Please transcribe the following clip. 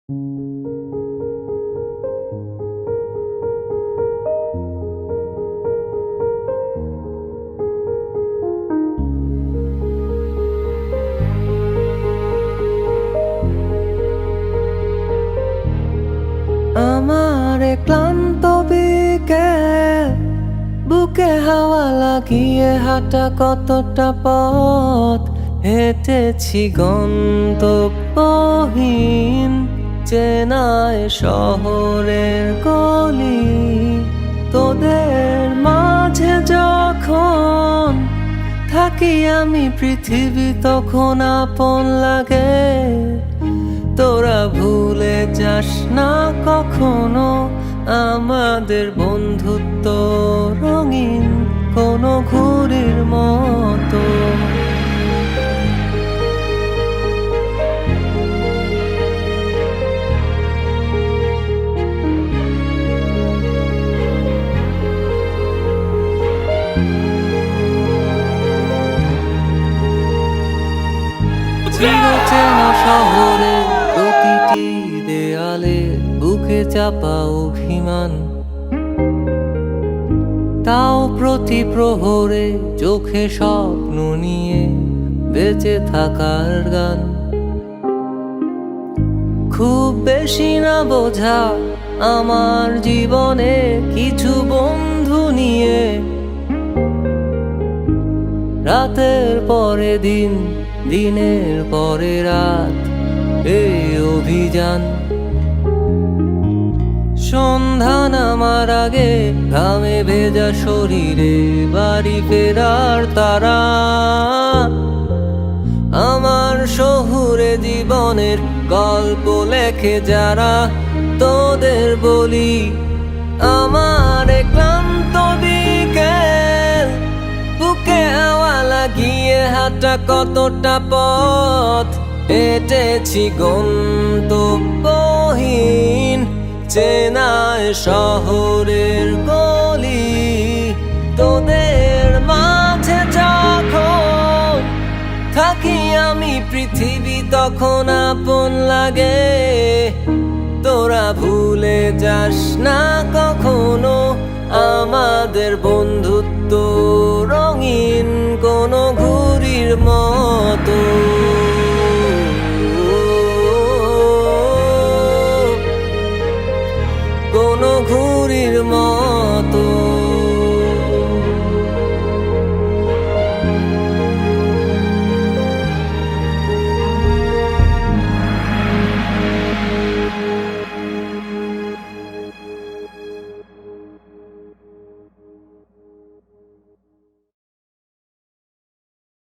আমার ক্লান্ত বিকেল, বুকে হাওয়া লাগিয়ে হাঁটা কতটা পথ হেঁটেছি গন্তব্যহীন চেনায় শহরের গলি। তোদের মাঝে যখন থাকি আমি পৃথিবী তখন আপন লাগে। তোরা ভুলে যাস না কখনো আমাদের বন্ধুত্ব রঙিন কোনো ঘুড়ির মতো। চিরচেনা শহরে প্রতিটি দেয়ালে বুকে চাপা অভিমান, তাও প্রতি প্রহরে চোখে স্বপ্ন নিয়ে বেঁচে থাকার গান। খুব বেশি না বোঝা আমার জীবনে কিছু বন্ধু নিয়ে রাতের পরে দিন, দিনের পরে রাত এই অভিযান। সন্ধ্যা নামার আগে ঘামে ভেজা শরীরে বাড়ি ফেরার তারা। আমার শহুরে জীবনের গল্প লেখে যারা, তোদের বলি আমার ক্লান্ত বিকেল, বুকে হাওয়া লাগিয়ে হাঁটা কতটা পথ হেঁটেছি গন্তব্যহীন চেনায় শহরের গলি। তোদের মাঝে যখন থাকি আমি পৃথিবী তখন আপন লাগে। তোরা ভুলে যাস না কখনো আমাদের বন্ধুত্ব রঙিন কোনো ঘুড়ির মতো।